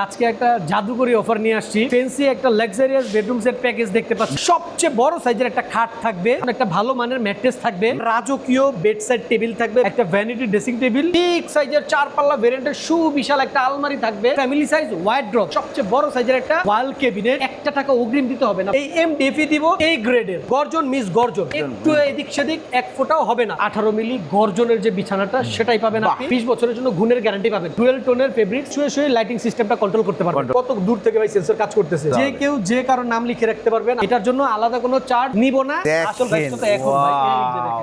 আজকে একটা জাদুকরি অফার নিয়ে আসছি। ফ্যান্সি একটা লাক্সারিয়াস বেডরুম সেট প্যাকেজ দেখতে পাচ্ছি। সবচেয়ে বড় সাইজের একটা খাট থাকবে, একটা ভালো মানের ম্যাট্রেস থাকবে, রাজকীয় বেড সাইড টেবিল থাকবে, একটা ভ্যানিটি ড্রেসিং টেবিল, ঠিক সাইজের 4 পাল্লা ভেরিয়েন্টের সুবিশাল একটা আলমারি থাকবে, ফ্যামিলি সাইজ ওয়াইড্রপ, সবচেয়ে বড় সাইজের একটা ওয়াল কেবিনেট। 1 টাকা অগ্রিম দিতে হবে না। এই এমডিএফি দিব, এই গ্রেডের গর্জন মিস গর্জন, একটু এদিক সেদিক এক ফোঁটাও হবে না। 18 মিলি গর্জনের যে বিছানাটা সেটাই পাবেন আপনি। 20 বছরের জন্য গুণের গ্যারান্টি পাবেন। ডুয়েল টোনের ফেব্রিক, শুয়ে শুয়ে লাইটিং সিস্টেমটা কন্ট্রোল করতে পারবেন। কত দূর থেকে ভাই সেন্সর কাজ করতেছে, যে কেউ যে কারো নাম লিখে রাখতে পারবেন। এটার জন্য আলাদা কোনো চার্জ নিব না। আসল ব্যস্ততা এখন ভাই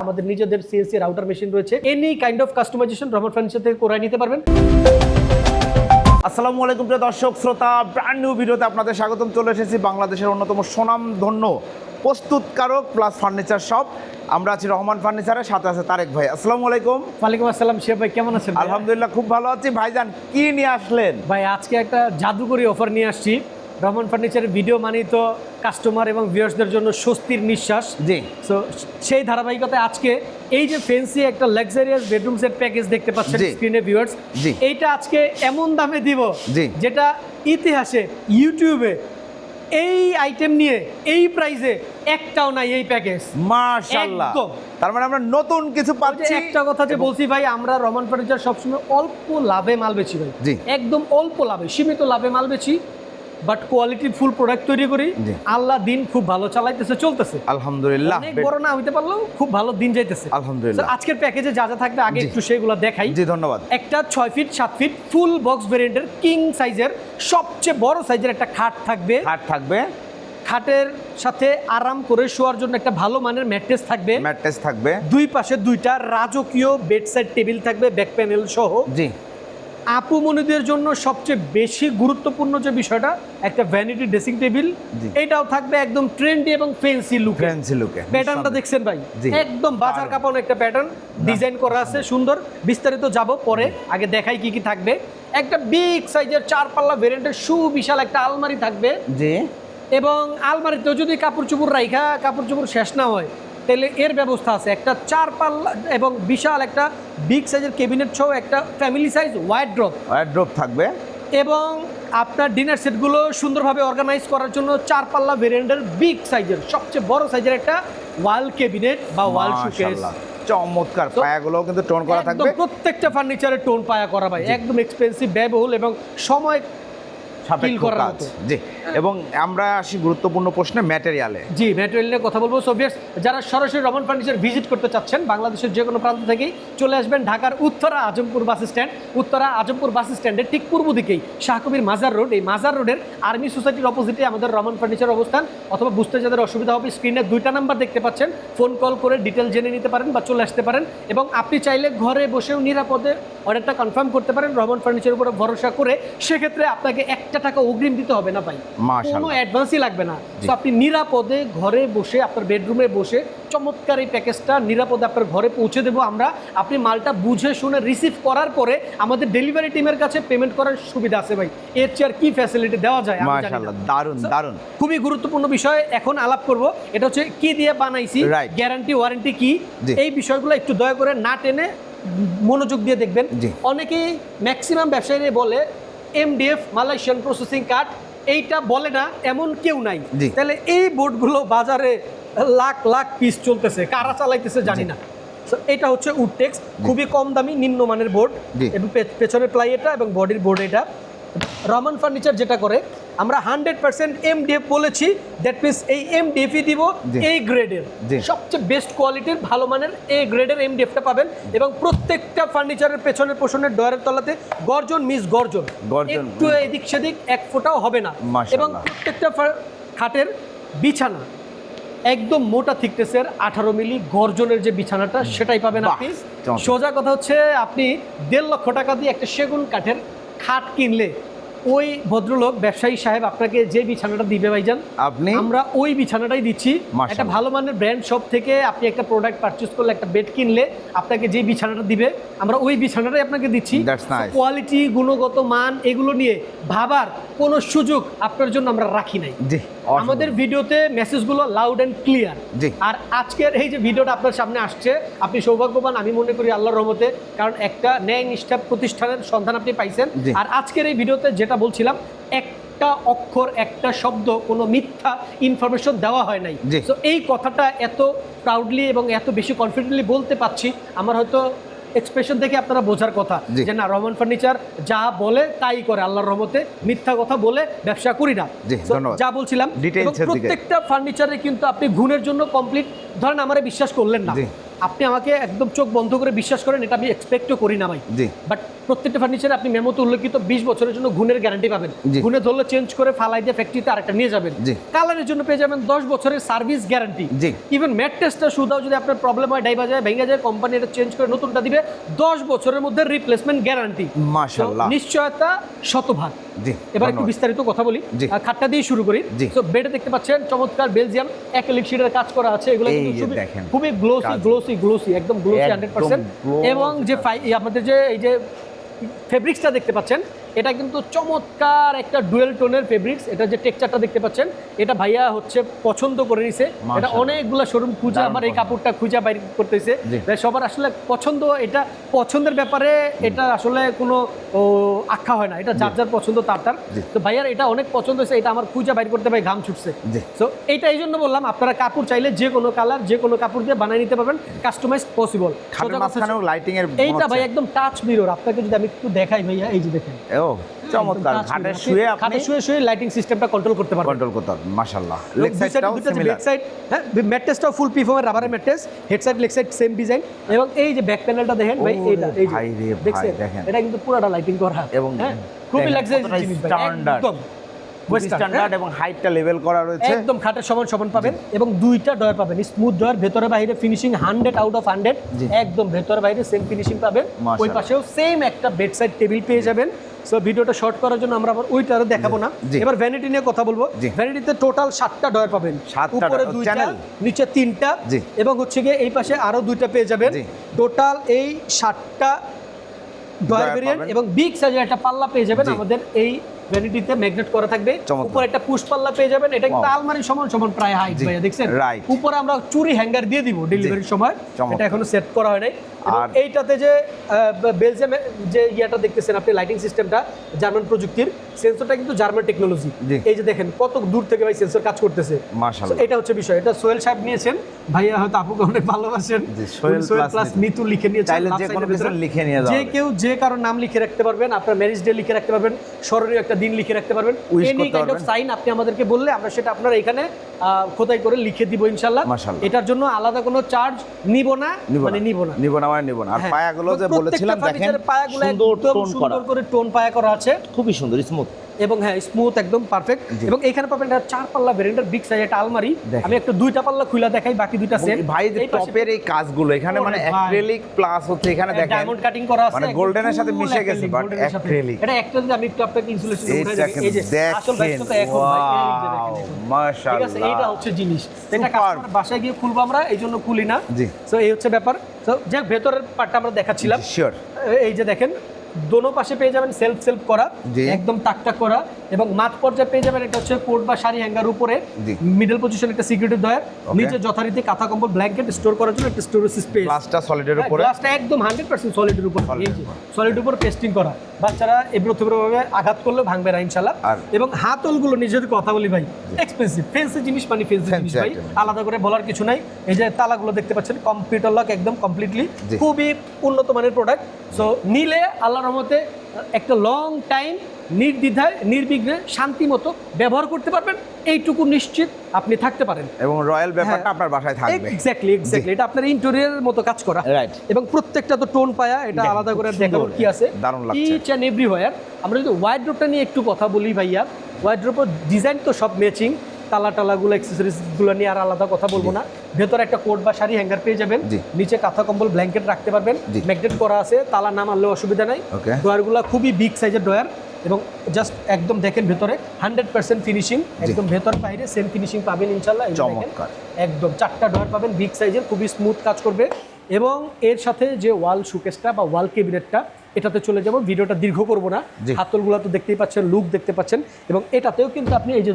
আমাদের নিজেদের সিএনসি রাউটার মেশিন রয়েছে। Any kind of customisation Rahman furniture থেকে করে নিতে পারবেন। আসসালামু আলাইকুম প্রিয় দর্শক শ্রোতা, ব্র্যান্ড নিউ ভিডিওতে আপনাদের স্বাগতম। চলে এসেছি বাংলাদেশের অন্যতম সুনামধন্য প্রস্তুতকারক প্লাস ফার্নিচার শপ। আমরা আছি রহমান ফার্নিচারের সাথে আছে তারেক ভাই। আসসালামু আলাইকুম। ওয়ালাইকুম আসসালাম। শিব ভাই কেমন আছেন? আলহামদুলিল্লাহ খুব ভালো আছি। ভাইজান কি নিয়ে আসলেন? ভাই আজকে একটা জাদুকরি অফার নিয়ে আসছি। রহমান ফার্নিচারের ভিডিও মানেই তো কাস্টমার এবং ভিউয়ার্সদের জন্য স্বস্তির নিঃশ্বাস। জি। সো সেই ধারাবাহিকতায় আজকে এই যে ফ্যান্সি একটা লাক্সারিয়াস বেডরুম সেট প্যাকেজ দেখতে পাচ্ছেন স্ক্রিনে ভিউয়ার্স, এইটা আজকে এমন দামে দিব যেটা ইতিহাসে ইউটিউবে এই আইটেম নিয়ে এই প্রাইসে একটাও নাই এই প্যাকেজ। মাশাআল্লাহ, তার মানে আমরা নতুন কিছু পাচ্ছি। একটা কথা যে বলছি ভাই, আমরা রহমান ফার্নিচার সবসময় অল্প লাভে মাল বেচি ভাই, একদম অল্প লাভে, সীমিত লাভে মাল বেচি, বাট কোয়ালিটি ফুল প্রোডাক্ট তৈরি করি। আল্লাহ দিন খুব ভালো চালাইতেছে, চলতেছে আলহামদুলিল্লাহ। অনেক বড় না হইতে পারলেও খুব ভালো দিন যাইতেছে আলহামদুলিল্লাহ। আজকের প্যাকেজে যা যা থাকবে আগে একটু সেগুলো দেখাই। জি ধন্যবাদ। একটা 6 ফিট 7 ফিট ফুল বক্স ভেরিয়েন্টের কিং সাইজের সবচেয়ে বড় সাইজের একটা খাট থাকবে। খাটের সাথে আরাম করে শোয়ার জন্য একটা ভালো মানের ম্যাট্রেস থাকবে। দুই পাশে দুইটা রাজকীয় বেড সাইড টেবিল থাকবে, ব্যাক প্যানেল সহ। জি। আপু মনিদের জন্য সবচেয়ে বেশি গুরুত্বপূর্ণ যে বিষয়টা, একটা ভ্যানিটি ড্রেসিং টেবিল, এটাও থাকবে একদম ট্রেন্ডি এবং ফ্যান্সি লুকে। প্যাটার্নটা দেখছেন ভাই, একদম বাজার কাঁপানো একটা প্যাটার্ন ডিজাইন করা আছে, সুন্দর। বিস্তারিত যাব পরে, আগে দেখাই কি কি থাকবে। একটা বিগ সাইজের 4 পাল্লা ভেরিয়েন্টের সুবিশাল একটা আলমারি থাকবে। জি। এবং আলমারিতেও যদি কাপড় চোপড় শেষ না হয় তাহলে এর ব্যবস্থা আছে। একটা 4 পাল্লা এবং বিশাল একটা বিগ সাইজের ক্যাবিনেট সহ একটা ফ্যামিলি সাইজ ওয়াইড্রপ থাকবে। এবং আপনার ডিনার সেটগুলো সুন্দরভাবে অর্গানাইজ করার জন্য 4 পাল্লা ভেরিয়েন্টের বিগ সাইজের সবচেয়ে বড় সাইজের একটা ওয়াল ক্যাবিনেট বা ওয়াল শোকেস। চমৎকার, পায়াগুলো কিন্তু টোন করা থাকবে। প্রত্যেকটা ফার্নিচারের টোন পায়া করা ভাই, একদম এক্সপেন্সিভ, ব্যয়বহুল এবং সময় সাপেক্ষ কাজ। জি। এবং আমরা আসি গুরুত্বপূর্ণ প্রশ্নে, ম্যাটেরিয়ালে। জি, ম্যাটেরিয়াল নিয়ে কথা বলবো। সোভিয়েটস যারা সরাসরি রহমান ফার্নিচার ভিজিট করতে চাচ্ছেন, বাংলাদেশের যে কোনো প্রান্ত থেকেই চলে আসবেন ঢাকার উত্তরা আজমপুর বাস স্ট্যান্ডের ঠিক পূর্ব দিকেই শাহকবির মাজার রোড। এই মাজার রোডের আর্মি সোসাইটির অপোজিটে আমাদের রহমান ফার্নিচার অবস্থান। অথবা বুঝতে যাদের অসুবিধা হবে, স্ক্রিনে 2টা নাম্বার দেখতে পাচ্ছেন, ফোন কল করে ডিটেল জেনে নিতে পারেন বা চলে আসতে পারেন। এবং আপনি চাইলে ঘরে বসেও নিরাপদে অর্ডারটা কনফার্ম করতে পারেন রহমান ফার্নিচারের উপরে ভরসা করে। সেক্ষেত্রে আপনাকে 1 টাকা অগ্রিম দিতে হবে না ভাই, কোনো অ্যাডভান্সই লাগবে না। তো আপনি নিরাপদে ঘরে বসে, আপনার বেডরুমে বসে চমৎকার এই প্যাকেজটা নিরাপদে আপনার ঘরে পৌঁছে দেবো আমরা। আপনি মালটা বুঝে শুনে রিসিভ করার পরে আমাদের ডেলিভারি টিমের কাছে পেমেন্ট করার সুবিধা আছে ভাই। এর চেয়ে আর কি ফ্যাসিলিটি দেওয়া যায়? মাশাআল্লাহ, দারুণ। খুবই গুরুত্বপূর্ণ বিষয় এখন আলাপ করব। এটা হচ্ছে কি দিয়ে বানাইছি, গ্যারান্টি ওয়ারেন্টি কি, এই বিষয়গুলো একটু দয়া করে না টেনে মনোযোগ দিয়ে দেখবেন। অনেকেই ম্যাক্সিমাম ব্যবসায়ীরা বলে এমডিএফ মালয়েশিয়ান প্রসেসিং কাঠ, এইটা বলে না এমন কেউ নাই। তাহলে এই বোর্ডগুলো বাজারে লাখ লাখ পিস চলতেছে, কারা চালাইতেছে জানি না। এটা হচ্ছে উডটেক্স, খুবই কম দামি নিম্নমানের বোর্ড, এবং পেছনের প্লাই এটা এবং বডির বোর্ড এটা। রহমান ফার্নিচার যেটা করে, আমরা 100% এমডিএফ বলেছি, দ্যাট মিনস এই এমডিএফই দিব, এই গ্রেডের সবচেয়ে বেস্ট কোয়ালিটির ভালো মানের এই গ্রেডের এমডিএফটা পাবেন। এবং প্রত্যেকটা ফার্নিচারের পেছনের পোষণের ডয়ারের তলাতে গর্জন মিস গর্জন, একটু এদিক সেদিক এক ফোঁটাও হবে না। এবং প্রত্যেকটা খাটের বিছানা একদম মোটা থিকনেসের 18 মিলি গর্জনের যে বিছানাটা সেটাই পাবেন আপনি। সোজা কথা হচ্ছে, আপনি 1.5 লক্ষ টাকা দিয়ে একটা সেগুন কাঠের খাট কিনলে ওই ভদ্রলোক ব্যবসায়ী সাহেব আপনাকে যে বিছানাটা দিবে ভাইজান, আমরা ওই বিছানাটাই দিচ্ছি। একটা ভালো মানের ব্র্যান্ড শপ থেকে আপনি একটা প্রোডাক্ট পারচেজ করলে, একটা বেড কিনলে আপনাকে যে বিছানাটা দিবে আমরা ওই বিছানাটাই আপনাকে দিচ্ছি। কোয়ালিটি, গুণগত মান এগুলো নিয়ে ভাবার কোনো সুযোগ আপনার জন্য আমরা রাখি নাই। আমাদের ভিডিওতে মেসেজগুলো লাউড এন্ড ক্লিয়ার। আর আজকের এই যে ভিডিওটা আপনার সামনে আসছে, আপনি সৌভাগ্যবান আমি মনে করি আল্লাহর রহমতে, কারণ একটা ন্যায় নিষ্ঠা প্রতিষ্ঠানের সন্ধান আপনি পাইছেন। আর আজকের এই ভিডিওতে যেটা বলছিলাম, একটা অক্ষর একটা শব্দ কোনো মিথ্যা ইনফরমেশন দেওয়া হয় নাই। তো এই কথাটা এত প্রাউডলি এবং এত বেশি কনফিডেন্টলি বলতে পারছি, আমার হয়তো এক্সপ্রেশন দেখে আপনারা বোঝার কথা যে না, রহমান ফার্নিচার যা বলে তাই করে, আল্লাহর রহমতে মিথ্যা কথা বলে ব্যবসা করি না। যা বলছিলাম, প্রত্যেকটা ফার্নিচারে কিন্তু আপনি গুণের জন্য কমপ্লিট, ধরেন আমারে বিশ্বাস করলেন না, আপনি আমাকে একদম চোখ বন্ধ করে বিশ্বাস করেন, এটা আমি এক্সপেক্টও করি না ভাই। বাট প্রত্যেকটা ফার্নিচারে আপনি মেমোতে উল্লেখিত 20 বছরের জন্য গুণের গ্যারান্টি পাবেন। গুণে ধরলে চেঞ্জ করে ফালাই দিয়ে ফ্যাক্টরিতে আরেকটা নিয়ে যাবেন। কালারের জন্য পেয়ে যাবেন 10 বছরের সার্ভিস গ্যারান্টি। ইভেন ম্যাট্রেসটা শুধাও যদি আপনার প্রবলেম হয়, ডাইবা যায়, ভেঙে যায়, কোম্পানি এটা চেঞ্জ করে নতুনটা দিবে, 10 বছরের মধ্যে রিপ্লেসমেন্ট গ্যারান্টি। মাশাআল্লাহ, নিশ্চয়তা শতভাগ। এবার একটু বিস্তারিত কথা বলি, খাটটা দিয়ে শুরু করি। তো বেডে দেখতে পাচ্ছেন চমৎকার বেলজিয়াম অ্যাক্রিলিক শীটের কাজ করা আছে, এগুলো কিন্তু খুবই গ্লোসি, একদম গ্লোসি 100%। এবং যে আমাদের যে এই যে ফেব্রিক্সটা দেখতে পাচ্ছেন, এটা কিন্তু চমৎকার একটা ডুয়েল টোনের ফেব্রিক্স। এটা যে টেক্সচারটা দেখতে পাচ্ছেন, এটা ভাইয়া হচ্ছে পছন্দ করে নিছে। এটা অনেকগুলো শোরুম খুঁজে আমার এই কাপড়টা খুঁজে বাইর করতেছে, সবার আসলে পছন্দ। এটা পছন্দের ব্যাপারে এটা আসলে কোনো আখ্যা হয় না, এটা যার যার পছন্দ তার। তো ভাইয়ার এটা অনেক পছন্দ হয়েছে, এটা আমার খুঁজে বাইর করতে ভাই ঘাম ছুটছে। তো এইটা এই জন্য বললাম, আপনারা কাপড় চাইলে যে কোনো কালার যে কোনো কাপড় দিয়ে বানিয়ে নিতে পারবেন, কাস্টমাইজ পসিবল। এইটা ভাই একদম টাচ মিরর, আপনাকে যদি আমি একটু দেখাই ভাইয়া, এই যে দেখেন চমৎকার, খাটে শুয়ে আপনি লাইটিং সিস্টেমটা কন্ট্রোল করতে পারবেন। মাশাআল্লাহ, লেগ সাইড, হ্যাঁ, ম্যাট্রেসটাও ফুল পিফর্মের রাবারের mattress, head side leg side same design. এবং এই যে ব্যাক প্যানেলটা দেখেন ভাই, এইটা এই যে দেখছেন, এটা কিন্তু পুরোটা লাইটিং করা এবং খুবই লাক্সারিয়াস জিনিস ভাই, একদম স্ট্যান্ডার্ড এবং হাইটটা লেভেল করা রয়েছে, একদম খাটের সমান পাবেন। এবং দুইটা ডয়ার পাবেন, স্মুথ ডয়ার, ভেতরে বাইরে ফিনিশিং 100 আউট অফ 100, একদম ভেতরে বাইরে সেম ফিনিশিং পাবেন। ওই পাশেও সেম একটা বেড সাইড টেবিল পেয়ে যাবেন। সো ভিডিওটা শর্ট করার জন্য আমরা আবার ওইটা আর দেখাবো না। এবার ভ্যানিটি নিয়ে কথা বলবো। ভ্যানিটিতে টোটাল 7টা ডয়ার পাবেন, উপরে 2টা, নিচে 3টা, এবং হচ্ছে গিয়ে এই পাশে আরো 2টা পেয়ে যাবেন। টোটাল এই 7টা ডয়ার ভেরিয়েন্ট এবং বিগ সাইজের একটা পাল্লা পেয়ে যাবেন। আমাদের এই ভ্যানিটিতে ম্যাগনেট করা থাকবে, উপরে একটা পুশ পাল্লা পেয়ে যাবেন। এটা কিন্তু আলমারি সমান প্রায় হাইট ভাইয়া, দেখছেন। উপরে আমরা চুরি হ্যাঙ্গার দিয়ে দিব ডেলিভারির সময়, এটা এখনো সেট করা হয় নাই। আর এইটাতে যে বেলজিয়ামে যে ইয়াটা দেখতেছেন আপনি, লাইটিং সিস্টেমটা জার্মান প্রযুক্তির, সেন্সরটা কিন্তু জার্মান টেকনোলজি। এই যে দেখেন কত দূর থেকে ভাই সেন্সর কাজ করতেছে, মাশাআল্লাহ। এটা হচ্ছে বিষয়, এটা সোহেল সাহেব নিয়েছেন, ভাইয়া হয়তো আপুকে অনেক ভালোবাসেন, সোহেল প্লাস মিতু লিখে নিয়ে চাইলে যে কোনো কিছু লিখে নিয়ে যাবেন, যে কেউ যে কারো নাম লিখে রাখতে পারবেন, আপনার ম্যারেজ ডে লিখে রাখতে পারবেন, স্মরণীয় একটা দিন লিখে রাখতে পারবেন, এনি কাইন্ড অফ সাইন আপনি আমাদেরকে বললে আমরা সেটা আপনার এখানে খোদাই করে লিখে দিব ইনশাআল্লাহ। এটার জন্য আলাদা কোনো চার্জ নিব না। আর পায়াগুলো যে বলেছিলাম দেখেন, পায়াগুলো একদম সুন্দর করে টোন পায়া করা আছে, খুবই সুন্দর স্মুথ, এবং হ্যাঁ স্মুথ একদম পারফেক্ট। এবং এখানে পাবেন একটা 4 পাল্লা ভেরিয়েন্টের বিগ সাইজ একটা আলমারি। আমি একটা 2টা পাল্লা খুলে দেখাই, বাকি 2টা সেম। ভাই এই টপের এই কাজগুলো এখানে মানে অ্যাক্রিলিক প্লাস হচ্ছে, এখানে দেখেন ডায়মন্ড কাটিং করা আছে, মানে গোল্ডেনের সাথে মিশে গেছে, বাট অ্যাক্রিলিক। এটা অ্যাকচুয়ালি আমি একটু আপনাকে ইনসুলেশন উঠাই দেখাই, এই যে আসল ব্যাগটা তো এখন ভাই, এই যে দেখেন, মাশাআল্লাহ, ঠিক আছে। এইটা হচ্ছে জিনিস, এটা কাস্টমার বাসায় গিয়ে খুলবো আমরা, এইজন্য খুলি না। সো এই হচ্ছে ব্যাপার। সো যে ভেতরের পার্টটা আমরা দেখাচ্ছিলাম, শিওর। এই যে দেখেন দোনো পাশে পেয়ে যাবেন সেলফ করা, একদম টাকটাক করা, এবং মাঝ পর্যায়ে পেয়ে যাবেন এটা হচ্ছে কোট বা শাড়ি হ্যাঙ্গার উপরে মিডল পজিশন একটা সিকিউরিটি ডয়ার, নিচে যথারীতি কাঁথা কম্বল ব্ল্যাঙ্কেট স্টোর করার জন্য একটা স্টোরেজ স্পেস। গ্লাসটা সলিডের উপরে, গ্লাসটা একদম 100% সলিডের উপর, এই যে সলিড উপর পেস্টিং করা, বাচ্চারা এব্রোথেব্রোভাবে আঘাত করলে ভাঙবে না ইনশাআল্লাহ। এবং হাতলগুলো নিয়ে যদি কথা বলি ভাই, এক্সপেন্সিভ ফ্যান্সি জিনিস, মানে ফ্যান্সি জিনিস ভাই, আলাদা করে বলার কিছু নাই। এই যে তালাগুলো দেখতে পাচ্ছেন কম্পিউটার লক, একদম কমপ্লিটলি, খুবই উন্নত মানের প্রোডাক্ট। সো নিলে আল্লাহর রহমতে একটা লং টাইম নির্দ্বিধায় নির্বিঘ্নে শান্তি মতো ব্যবহার করতে পারবেন, এইটুকু নিশ্চিত আপনি থাকতে পারেন। এবং রয়্যাল ব্যাপারটা আপনার বাসায় থাকবে, এক্স্যাক্টলি। এটা আপনার ইন্টেরিয়রের মতো কাজ করা, রাইট। এবং প্রত্যেকটা তো টোন পায়া, এটা আলাদা করে দেখানোর কি আছে, দারুণ লাগছে। Each and everywhere. আমরা যদি ওয়ার্ড্রোবটা নিয়ে একটু কথা বলি ভাইয়া, ওয়ার্ড্রোবের ডিজাইন তো সব ম্যাচিং, টালাগুলো অ্যাকসেসরিজগুলো নিয়ে আর আলাদা কথা বলবো না। ভেতরে একটা কোট বা শাড়ি হ্যাঙ্গার পেয়ে যাবেন, নিচে কাঁথা কম্বল ব্ল্যাঙ্কেট রাখতে পারবেন, ম্যাগনেট করা আছে, তালা না মারলেও অসুবিধা নাই। ডয়ারগুলো খুবই বিগ সাইজের ডয়ার, এবং জাস্ট একদম দেখেন ভেতরে 100% ফিনিশিং, একদম ভেতর বাইরে সেম ফিনিশিং পাবেন ইনশাআল্লাহ। একদম 4টা ডয়ার পাবেন বিগ সাইজের, খুবই স্মুথ কাজ করবে। এবং এর সাথে যে ওয়াল শোকেসটা বা ওয়াল ক্যাবিনেটটা, এটাতে চলে যাব, ভিডিওটা দীর্ঘ করব না। হাতলগুলো তো দেখতেই পাচ্ছেন, লুক দেখতে পাচ্ছেন, এবং এটাতেও কিন্তু আপনি এই যে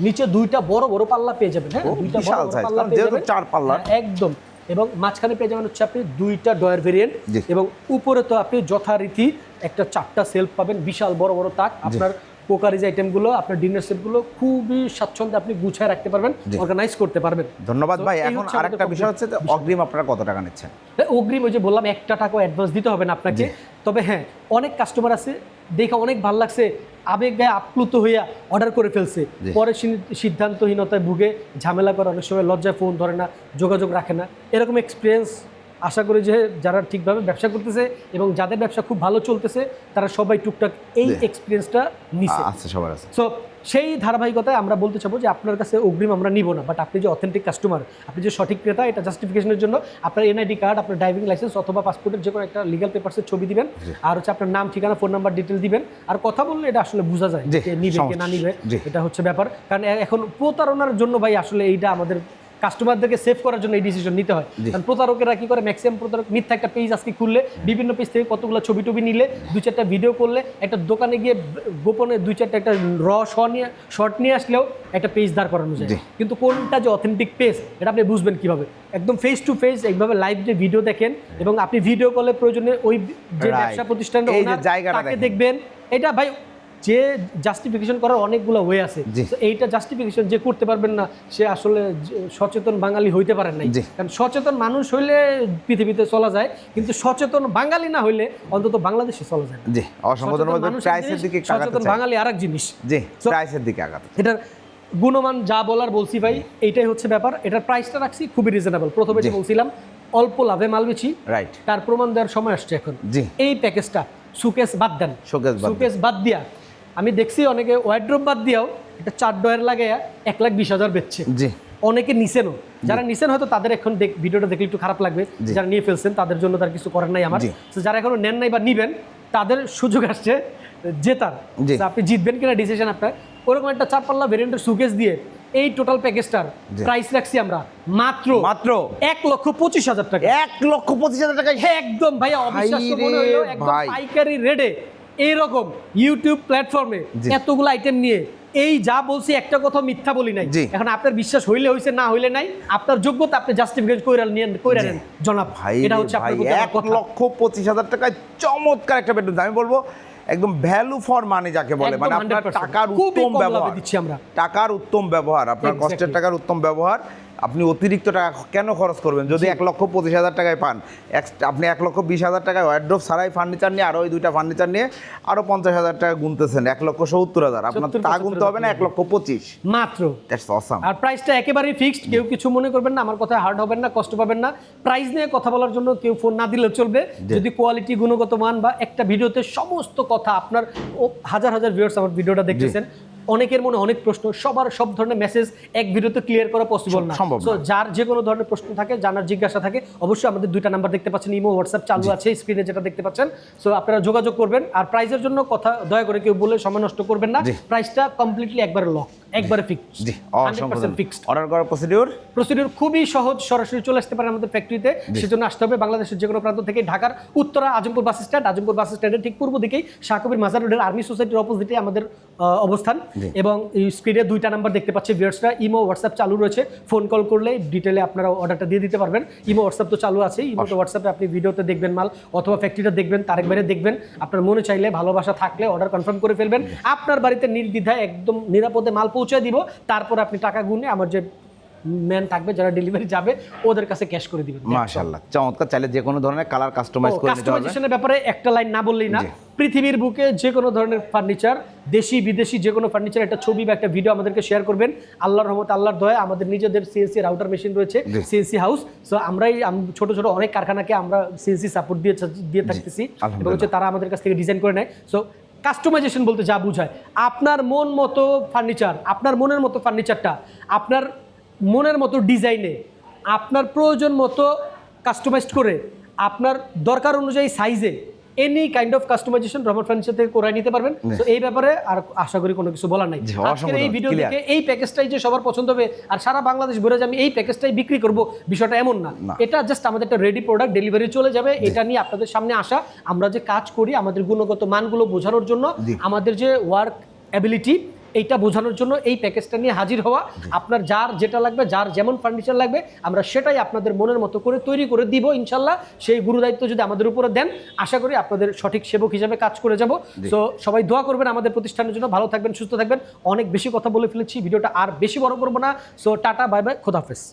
নিচে দুইটা বড় বড় পাল্লা পেয়ে যাবেন। হ্যাঁ, দুইটা বড় বড় পাল্লা পেয়ে যাবেন, 4 পাল্লা একদম। এবং মাঝখানে পেয়ে যাবেন হচ্ছে আপনি দুইটা ডয়ার ভেরিয়েন্ট, এবং উপরে তো আপনি যথারীতি একটা 4টা সেলফ পাবেন, বিশাল বড় বড় তাক। আপনার কোকারিজ আইটেমগুলো, আপনার ডিনার সেটগুলো খুবই স্বাচ্ছন্দ্যে আপনি গুছায় রাখতে পারবেন, অর্গানাইজ করতে পারবেন। ধন্যবাদ ভাই। এখন আরেকটা বিষয় হচ্ছে অগ্রিম আপনারা কত টাকা নিচ্ছেন? অগ্রিম ওই যে বললাম 1 টাকা অ্যাডভান্স দিতে হবে না আপনাকে। তবে হ্যাঁ, অনেক কাস্টমার আছে দেখে অনেক ভালো লাগছে, আবেগ গায়ে আপ্লুত হইয়া অর্ডার করে ফেলছে, পরে সিদ্ধান্তহীনতায় ভুগে ঝামেলা করে, অনেক সময় লজ্জায় ফোন ধরে না, যোগাযোগ রাখে না। এরকম এক্সপিরিয়েন্স আশা করি যে যারা ঠিকভাবে ব্যবসা করতেছে এবং যাদের ব্যবসা খুব ভালো চলতেছে তারা সবাই টুকটাক এই এক্সপিরিয়েন্সটা নিছে। আচ্ছা, সবার আছে। সো সেই ধারাবাহিকতায় আমরা বলতে চাবো যে আপনার কাছে অগ্রিম আমরা নিব না, বাট আপনি যে অথেন্টিক কাস্টমার, আপনি যে সঠিক ক্রেতা, এটা জাস্টিফিকেশনের জন্য আপনার এনআইডি কার্ড, আপনার ড্রাইভিং লাইসেন্স অথবা পাসপোর্টের যে কোনো একটা লিগাল পেপারসের ছবি দিবেন, আর হচ্ছে আপনার নাম, ঠিকানা, ফোন নাম্বার ডিটেল দিবেন। আর কথা বললে এটা আসলে বোঝা যায় যে নিবে কি না নিবে, এটা হচ্ছে ব্যাপার। কারণ এখন প্রতারণার জন্য ভাই আসলে এইটা আমাদের কাস্টমারদেরকে সেভ করার জন্য এই ডিসিশন নিতে হয়। কারণ প্রতারকেরা কি করে, ম্যাক্সিমাম প্রতারক মিথ্যা একটা পেজ আজকে খুললে, বিভিন্ন পেজ থেকে কতগুলো ছবি টবি নিলে, 2-4টা ভিডিও করলে, একটা দোকানে গিয়ে গোপনে 2-4টা একটা শর্ট নিয়ে আসলেও একটা পেজ দাঁড় করানো যায়। কিন্তু কোনটা যে অথেন্টিক পেজ এটা আপনি বুঝবেন কিভাবে? একদম ফেস টু ফেস এইভাবে লাইভ যে ভিডিও দেখেন, এবং আপনি ভিডিও কলে প্রয়োজনে ওই যে ব্যবসা প্রতিষ্ঠানের ওনার তাকে দেখবেন। এটা ভাই যে জাস্টিফিকেশন করার অনেকগুলো ওয়ে আছে, এইটা জাস্টিফিকেশন যে করতে পারবেন না সে আসলে সচেতন বাঙালি হইতে পারেন নাই। কারণ সচেতন মানুষ হইলে পৃথিবীতে চলা যায়, কিন্তু সচেতন বাঙালি না হইলে অন্তত বাংলাদেশে চলা যায়। জি, প্রাইসের দিকে সচেতন বাঙালি আরেক জিনিস। জি, প্রাইসের দিকে আগাতে এটার গুণমান যা বলার বলছি ভাই, এইটাই হচ্ছে ব্যাপার। এটার প্রাইসটা রাখছি খুবই রিজনেবল। প্রথমে যে বলছিলাম অল্প লাভে মাল বেচি, রাইট, তার প্রমাণ দেওয়ার সময় আসছে এখন। এই প্যাকেজটা সুকেস বাদ দেন, সুকেস বাদ দিয়া আমি দেখছি অনেকে ওয়ার্ড্রোব বাদ দিয়েও এটা 4 ডয়ার লাগাইয়া 1,20,000 বেচছে। অনেকে নিছেনও, যারা নিছেন হয়তো তাদের এখন ভিডিওটা দেখলে একটু খারাপ লাগবে, যারা নিয়ে ফেলছেন তাদের জন্য তার কিছু করার নাই আমার। যারা এখনো নেন নাই বা নিবেন তাদের সুযোগ আসছে জেতার। আপনি জিতবেন কিনা ডিসিশন আপনার। ওরকম একটা 4 পাল্লা ভেরিয়েন্টের সুকেস দিয়ে এই টোটাল প্যাকেজটার প্রাইস রাখছি আমরা মাত্র 1,25,000 টাকা। 1,25,000 টাকা একদম ভাইয়া অবিশ্বাস্য মনে হলো, একদম পাইকারি রেটে এইরকম ইউটিউব প্ল্যাটফর্মে এতগুলো আইটেম নিয়ে এই যা বলছি একটা কথা মিথ্যা বলি নাই। এখন আপনার বিশ্বাস হইলে হইছে, না হইলে নাই, আপনার যোগ্যতা আপনি জাস্টিফিকেশন কইরা নেন জনাব। এটা হচ্ছে আপনার কথা। 1,25,000 টাকায় চমৎকার একটা বেডরুম। আমি বলবো একদম ভ্যালু ফর মানি যাকে বলে, মানে আপনার টাকার উত্তম ব্যবহার দিচ্ছি আমরা, টাকার উত্তম ব্যবহার, আপনার কষ্টের টাকার উত্তম ব্যবহার। আপনি অতিরিক্ত টাকা কেন খরচ করবেন যদি 1,25,000 টাকায় পান? আপনি 1,20,000 টাকায় ওয়ার্ড্রোব ছাড়াই ফার্নিচার নিয়ে আরো ওই 2টা ফার্নিচার নিয়ে আরো 50,000 টাকা গুনতেছেন, 1,70,000। আপনার তা গুনতে হবে না, 1,25,000 মাত্র। That's awesome. আর প্রাইসটা একেবারেই ফিক্সড, কেউ কিছু মনে করবেন না, আমার কথায় হার্ড হবেন না, কষ্ট পাবেন না। প্রাইস নিয়ে কথা বলার জন্য কেউ ফোন না দিলেও চলবে, যদি কোয়ালিটি, গুণগত মান বা একটা ভিডিওতে সমস্ত কথা আপনার হাজার হাজার ভিউয়ার্স আমার ভিডিওটা দেখতেছেন, অনেকের মনে অনেক প্রশ্ন, সব ধরনের মেসেজ এক ভিডিওতে ক্লিয়ার করা পসিবল না। সো যার যে কোনো ধরনের প্রশ্ন থাকে, জানার জিজ্ঞাসা থাকে, অবশ্যই আমাদের 2টা নাম্বার দেখতে পাচ্ছেন, ইমো, হোয়াটসঅ্যাপ চালু আছে স্ক্রিনে যেটা দেখতে পাচ্ছেন। সো আপনারা যোগাযোগ করবেন। আর প্রাইসের জন্য কথা দয়া করে কেউ বলে সময় নষ্ট করবেন না। প্রাইসটা কমপ্লিটলি একবারে লক, একবারে ফিক্সড, 100% ফিক্সড। অর্ডার করার প্রসিডিউর খুবই সহজ, সরাসরি চলে আসতে পারেন আমাদের ফ্যাক্টরিতে। সেজন্য আসতে হবে বাংলাদেশের যে কোনো প্রান্ত থেকে। ঢাকার উত্তরা আজমপুর বাস স্ট্যান্ড, আজমপুর বাস স্ট্যান্ডের ঠিক পূর্ব দিকেই শাহ কবির মাজার রোডের আর্মি সোসাইটির অপোজিটে আমাদের অবস্থান। এবং এই স্ক্রিনে 2টা নাম্বার দেখতে পাচ্ছে ভিউয়ার্সরা, ইমো, হোয়াটসঅ্যাপ চালু রয়েছে। ফোন কল করলে ডিটেলে আপনারা অর্ডারটা দিয়ে দিতে পারবেন। ইমো, হোয়াটসঅ্যাপ তো চালু আছে। ইমো তো হোয়াটসঅ্যাপে আপনি ভিডিওতে দেখবেন মাল, অথবা ফ্যাক্টরিটা দেখবেন, তারেক বাইরে দেখবেন। আপনার মনে চাইলে, ভালোবাসা থাকলে অর্ডার কনফার্ম করে ফেলবেন। আপনার বাড়িতে নির্দ্বিধায় একদম নিরাপদে মাল পৌঁছে দিব। তারপর আপনি টাকা গুনে আমার যে ম্যান থাকবে যারা ডেলিভারি যাবে ওদের কাছে ক্যাশ করে দিবেন। মাশাআল্লাহ, চমৎকার। চাইলে যে কোনো ধরনের কালার কাস্টমাইজ করে নিতে পারবেন। কাস্টমাইজেশনের ব্যাপারে একটা লাইন না বললেই না। পৃথিবীর বুকে যে কোনো ধরনের ফার্নিচার, দেশি বিদেশি যে কোনো ফার্নিচার একটা ছবি বা একটা ভিডিও আমাদেরকে শেয়ার করবেন। আল্লাহর রহমত, আল্লাহর দয়া, আমাদের নিজেদের সিএনসি রাউটার মেশিন রয়েছে, সিএনসি হাউস। সো আমরাই ছোট ছোট অনেক কারখানাকে আমরা সিএনসি সাপোর্ট দিয়ে থাকতেছি, এবং হচ্ছে তারা আমাদের কাছ থেকে ডিজাইন করে নেয়। সো কাস্টমাইজেশন বলতে যা বোঝায়, আপনার মন মতো ফার্নিচার, আপনার মনের মতো ফার্নিচারটা আপনার মনের মতো ডিজাইনে, আপনার প্রয়োজন মতো কাস্টমাইজড করে, আপনার দরকার অনুযায়ী সাইজে any kind of customisation Rahman furniture থেকে করে নিতে পারবেন। তো এই ব্যাপারে আর আশা করি কোনো কিছু বলার নাই। আজকের এই ভিডিও থেকে এই প্যাকেজটাই যে সবার পছন্দ হবে আর সারা বাংলাদেশ ঘুরে যে আমি এই প্যাকেজটাই বিক্রি করব, বিষয়টা এমন না। এটা জাস্ট আমাদের একটা রেডি প্রোডাক্ট, ডেলিভারি চলে যাবে। এটা নিয়ে আপনাদের সামনে আসা, আমরা যে কাজ করি আমাদের গুণগত মানগুলো বোঝানোর জন্য, আমাদের যে ওয়ার্ক অ্যাবিলিটি এইটা বোঝানোর জন্য এই প্যাকেজটা নিয়ে হাজির হওয়া। আপনার যার যেটা লাগবে, যার যেমন ফার্নিচার লাগবে, আমরা সেটাই আপনাদের মনের মতো করে তৈরি করে দিব ইনশাল্লাহ। সেই গুরুদায়িত্ব যদি আমাদের উপরে দেন, আশা করি আপনাদের সঠিক সেবক হিসেবে কাজ করে যাব। সো সবাই দোয়া করবেন আমাদের প্রতিষ্ঠানের জন্য। ভালো থাকবেন, সুস্থ থাকবেন। অনেক বেশি কথা বলে ফেলেছি, ভিডিওটা আর বেশি বড় করবো না। So tata, bye bye, খোদাহাফেজ।